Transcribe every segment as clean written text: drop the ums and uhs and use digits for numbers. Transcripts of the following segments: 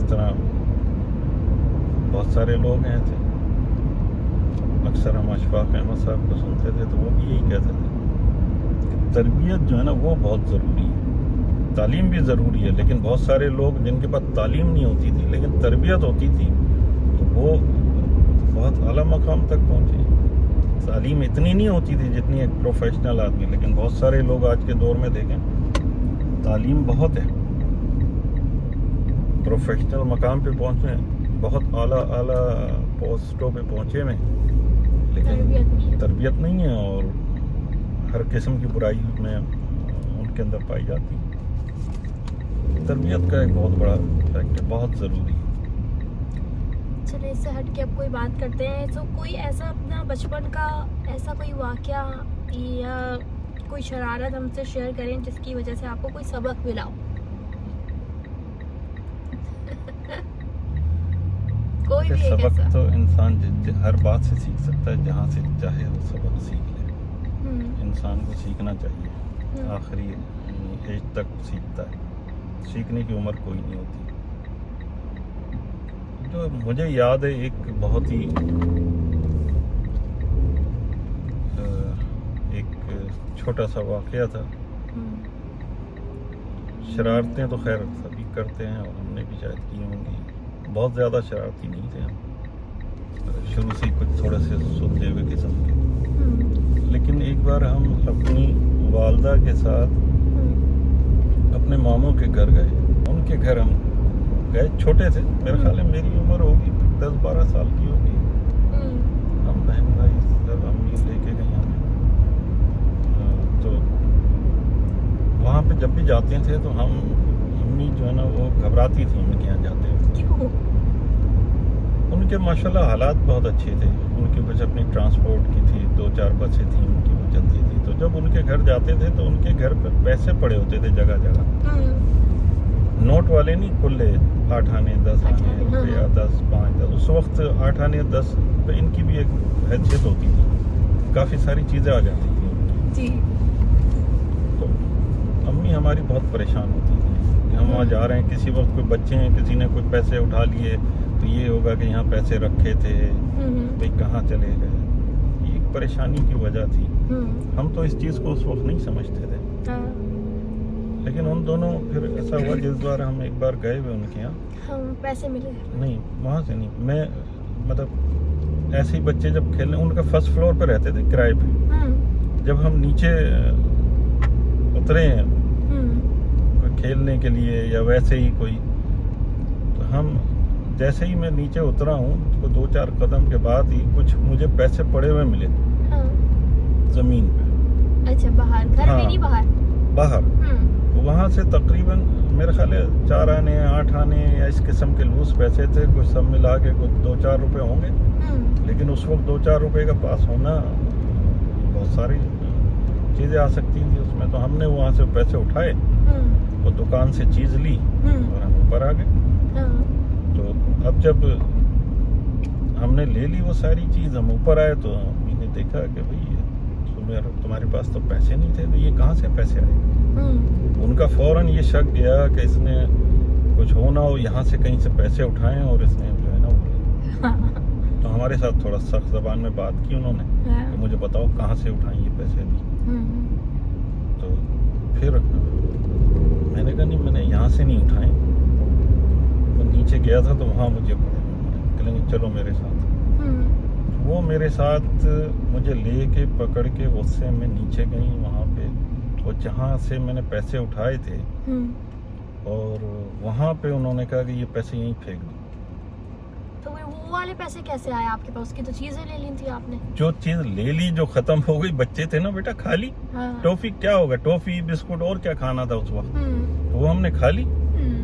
جس طرح بہت سارے لوگ ہیں تھے، اکثر ہم اشفاق احمد صاحب کو سنتے تھے تو وہ بھی یہی کہتے تھے کہ تربیت جو ہے نا وہ بہت ضروری ہے، تعلیم بھی ضروری ہے، لیکن بہت سارے لوگ جن کے پاس تعلیم نہیں ہوتی تھی لیکن تربیت ہوتی تھی تو وہ بہت اعلیٰ مقام تک پہنچے۔ تعلیم اتنی نہیں ہوتی تھی جتنی ایک پروفیشنل آدمی، لیکن بہت سارے لوگ آج کے دور میں دیکھیں تعلیم بہت ہے، پروفیشنل مقام پہ پہنچے ہیں، بہت اعلیٰ پوسٹوں پہ پہنچے ہوئے، لیکن تربیت نہیں ہے اور ہر قسم کی برائی میں ان کے اندر پائی جاتی ہے۔ تربیت کا ایک بہت بڑا فیکٹر بہت ضروری ہے۔ چلے اس سے ہٹ کے اب کوئی بات کرتے ہیں، تو کوئی ایسا اپنا بچپن کا ایسا کوئی واقعہ یا کوئی شرارت ہم سے شیئر کریں جس کی وجہ سے آپ کو کوئی سبق ملا ہو؟ کوئی بھی ایک سبق ایسا۔ تو انسان ہر بات سے سیکھ سکتا ہے، جہاں سے چاہے وہ سبق سیکھ لے، انسان کو سیکھنا چاہیے، آخری ایج تک سیکھتا ہے، سیکھنے کی عمر کوئی نہیں ہوتی۔ جو مجھے یاد ہے ایک بہت ہی ایک چھوٹا سا واقعہ تھا۔ شرارتیں تو خیر سبھی کرتے ہیں اور ہم نے بھی شاید کی ہوں گی، بہت زیادہ شرارتی نہیں تھے ہم، شروع سے کچھ تھوڑے سے سدھے ہوئے قسم کے، لیکن ایک بار ہم اپنی والدہ کے ساتھ اپنے ماموں کے گھر گئے، ان کے گھر ہم گئے، چھوٹے تھے، میرے خیال ہے میری عمر ہوگی 10-12 سال کی ہوگی، ہم بہن بھائی سب امی لے کے گئی ہمیں، تو وہاں پہ جب بھی جاتے تھے تو ہم امی جو ہے نا وہ گھبراتی تھی ان کے یہاں جاتے ہوئے، کیوں؟ ان کے ماشاءاللہ حالات بہت اچھے تھے، ان کی کچھ اپنی ٹرانسپورٹ کی تھی، 2-4 بسیں تھیں ان کی وہ چلتی تھی، تو جب ان کے گھر جاتے تھے تو ان کے گھر پہ پیسے پڑے ہوتے تھے جگہ جگہ، نوٹ والے نہیں، کھلے 8 آنے 10 آنے روپیہ 10 5 10، اس وقت 8 آنے 10 پہ ان کی بھی ایک حیثیت ہوتی تھی، کافی ساری چیزیں آ جاتی تھیں ان کی، جی۔ تو امی ہماری بہت پریشان ہوتی تھی کہ ہم وہاں جا رہے ہیں، کسی وقت کوئی بچے ہیں، کسی نے کچھ پیسے اٹھا لیے تو یہ ہوگا کہ یہاں پیسے رکھے تھے، بھئی کہاں چلے گئے، یہ ایک پریشانی کی وجہ تھی۔ ہم تو اس چیز کو اس وقت نہیں سمجھتے تھے، لیکن ان دونوں پھر ایسا ہوا جس بار ہم ایک بار گئے ہوئے ان کے یہاں، پیسے ملے؟ نہیں وہاں سے نہیں، میں مطلب ایسے ہی بچے جب کھیلنے، ان کا فرسٹ فلور پہ رہتے تھے کرائے پہ، جب ہم نیچے اترے ہیں کوئی کھیلنے کے لیے یا ویسے ہی کوئی، تو ہم جیسے ہی میں نیچے اترا ہوں تو 2-4 قدم کے بعد ہی کچھ مجھے پیسے پڑے ہوئے ملے زمین پہ۔ اچھا، باہر گھر میں نہیں، باہر وہاں سے تقریباً میرے خیال ہے 4 آنے 8 آنے یا اس قسم کے لوز پیسے تھے، کچھ سب ملا کے کچھ 2-4 روپے ہوں گے، لیکن اس وقت 2-4 روپے کا پاس ہونا بہت ساری چیزیں آ سکتی تھی اس میں، تو ہم نے وہاں سے پیسے اٹھائے، وہ دکان سے چیز لی اور ہم اوپر آ گئے۔ تو اب جب ہم نے لے لی وہ ساری چیز، ہم اوپر آئے تو امی نے دیکھا کہ بھئی تمہارے پاس تو پیسے نہیں تھے، تو یہ کہاں سے پیسے آئے؟ ان کا فوراً یہ شک گیا کہ اس نے کچھ ہو نہ ہو یہاں سے کہیں سے پیسے اٹھائے اور اس نے جو ہے نا وہ، تو ہمارے ساتھ تھوڑا سخت زبان میں بات کی انہوں نے کہ مجھے بتاؤ کہاں سے اٹھائیں یہ پیسے دی، تو پھر میں نے کہا نہیں میں نے یہاں سے نہیں اٹھائے، وہ نیچے گیا تھا تو وہاں مجھے پڑے، کہیں چلو میرے ساتھ، وہ میرے ساتھ مجھے لے کے پکڑ کے غصے میں نیچے گئیں، وہاں پہ وہ جہاں سے میں نے پیسے اٹھائے تھے، اور وہاں پہ انہوں نے کہا کہ یہ پیسے یہیں پھینک دو۔ تو وہ والے پیسے کیسے آئے آپ کے پاس؟ اس کی تو چیزیں لے لی تھی آپ نے۔ جو چیز لے لی جو ختم ہو گئی، بچے تھے نا بیٹا، کھا لی، ٹافی کیا ہوگا، ٹافی بسکٹ اور کیا کھانا تھا اس وقت، وہ ہم نے کھا لی،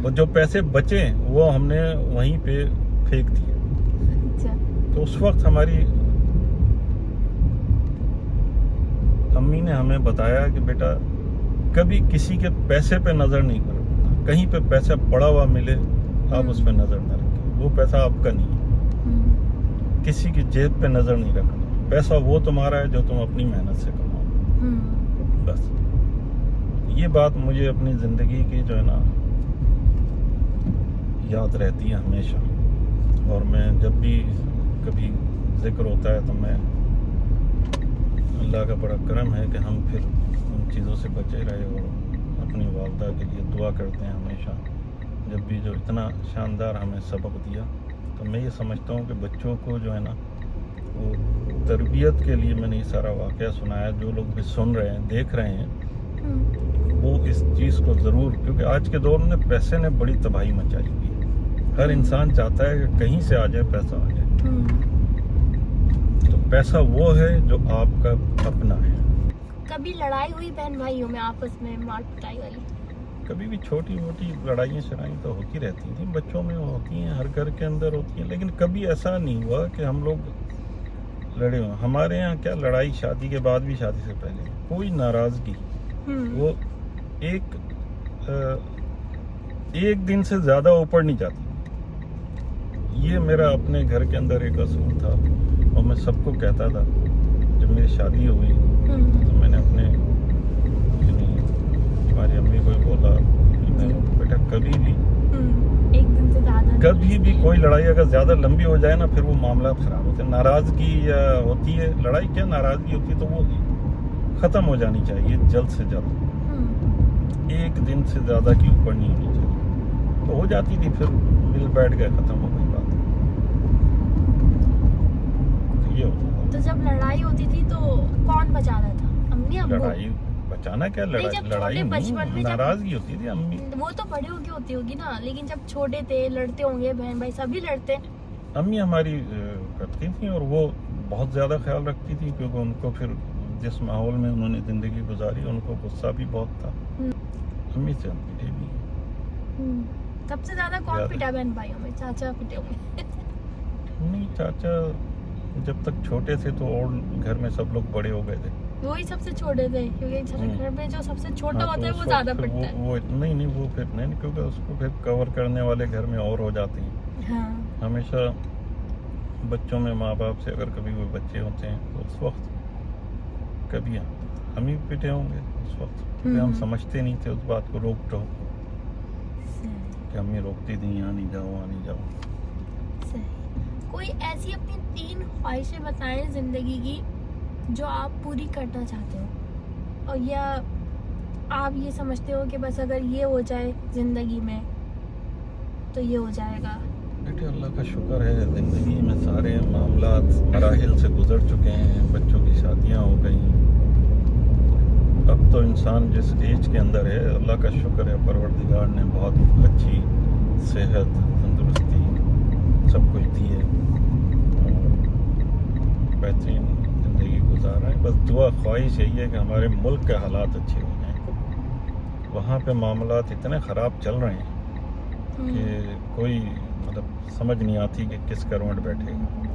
اور جو پیسے بچے وہ ہم نے وہیں پہ پھینک دیے۔ تو اس وقت ہماری امی نے ہمیں بتایا کہ بیٹا کبھی کسی کے پیسے پہ نظر نہیں کرنا، کہیں پہ پیسہ پڑا ہوا ملے آپ اس پہ نظر نہ رکھیں، وہ پیسہ آپ کا نہیں ہے، کسی کی جیب پہ نظر نہیں رکھنا، پیسہ وہ تمہارا ہے جو تم اپنی محنت سے کماؤ، بس۔ یہ بات مجھے اپنی زندگی کی جو ہے نا یاد رہتی ہے ہمیشہ. اور میں جب بھی کبھی ذکر ہوتا ہے تو میں اللہ کا بڑا کرم ہے کہ ہم پھر ان چیزوں سے بچے رہے اور اپنی والدہ کے لیے دعا کرتے ہیں ہمیشہ. جب بھی جو اتنا شاندار ہمیں سبق دیا تو میں یہ سمجھتا ہوں کہ بچوں کو جو ہے نا وہ تربیت کے لیے میں نے یہ سارا واقعہ سنایا. جو لوگ بھی سن رہے ہیں دیکھ رہے ہیں وہ اس چیز کو ضرور, کیونکہ آج کے دور میں پیسے نے بڑی تباہی مچائی ہوئی ہے. ہر انسان چاہتا ہے کہ کہیں سے آ جائے پیسہ آ جائے. تو پیسہ وہ ہے جو آپ کا اپنا ہے. کبھی لڑائی ہوئی بہن بھائیوں میں آپس میں مار پٹائی والی؟ کبھی بھی چھوٹی موٹی لڑائیاں شرائیں تو ہوتی رہتی تھیں, بچوں میں ہوتی ہیں, ہر گھر کے اندر ہوتی ہیں, لیکن کبھی ایسا نہیں ہوا کہ ہم لوگ لڑے ہوئے. ہمارے یہاں کیا لڑائی شادی کے بعد بھی شادی سے پہلے کوئی ناراضگی وہ ایک دن سے زیادہ اوپر نہیں جاتی. یہ میرا اپنے گھر کے اندر ایک اصول تھا اور میں سب کو کہتا تھا. جب میری شادی ہوئی تو میں نے اپنے ہماری امی کو بولا بیٹا کبھی بھی ایک دن سے زیادہ کبھی بھی کوئی لڑائی اگر زیادہ لمبی ہو جائے نا پھر وہ معاملات خراب ہوتے ہیں. ناراضگی ہوتی ہے, لڑائی کیا ناراضگی ہوتی ہے تو وہ ختم ہو جانی چاہیے جلد سے جلد. ایک دن سے زیادہ کی اوپر نہیں ہونی چاہیے. تو ہو جاتی تھی پھر مل بیٹھ گئے, ختم ہو گئی بات. تو یہ ہوتا تھا. تو جب لڑائی ہوتی تھی تو کون بچاتا تھا, امی ابو؟ لڑائی بچانا کیا, لڑائی نہیں, ناراضگی ہوتی تھی. امی وہ تو بڑی ہوتی ہوگی نا, لیکن جب چھوٹے تھے لڑتے ہوں گے, بہن بھائی سبھی لڑتے. امی ہماری کرتی تھیں اور وہ بہت زیادہ خیال رکھتی تھی کیونکہ ان کو پھر جس ماحول میں انہوں نے زندگی گزاری ان کو غصہ بھی بہت تھا. امی سے ہم پٹے بھی. سب سے زیادہ کون پٹا بہن بھائیوں میں؟ چاچا پٹے ہوں گے؟ نہیں, چاچا جب تک چھوٹے تھے تو اور گھر میں سب لوگ بڑے ہو گئے تھے. وہی سب سے چھوٹے تھے کیونکہ گھر میں جو سب سے چھوٹا ہوتا ہے وہ زیادہ پٹتا ہے. وہ نہیں وہ پھر نہیں, کیونکہ اس کو پھر کور کرنے والے گھر میں اور ہو جاتے ہیں. ہمیشہ بچوں میں ماں باپ سے اگر کبھی وہ بچے ہوتے ہیں تو اس وقت کبھی ہم ہی پٹے ہوں گے اس وقت, کیونکہ ہم سمجھتے نہیں تھے اس بات کو. روک ٹوک کہ امی روکتی تھی یہاں نہیں جاؤ وہاں نہیں جاؤ. کوئی ایسی اپنی 3 خواہشیں بتائیں زندگی کی جو آپ پوری کرنا چاہتے ہو, اور یا آپ یہ سمجھتے ہو کہ بس اگر یہ ہو جائے زندگی میں تو یہ ہو جائے گا. بیٹے اللہ کا شکر ہے زندگی میں سارے معاملات مراحل سے گزر چکے ہیں. بچوں کی شادیاں ہو گئیں. اب تو انسان جس ایج کے اندر ہے اللہ کا شکر ہے پروردگار نے بہت اچھی صحت تندرستی سب کچھ دی ہے, بہترین زندگی گزارا ہے. بس دعا خواہش یہی ہے کہ ہمارے ملک کے حالات اچھے ہو جائیں. وہاں پہ معاملات اتنے خراب چل رہے ہیں کہ کوئی مطلب سمجھ نہیں آتی کہ کس کروٹ بیٹھے گا.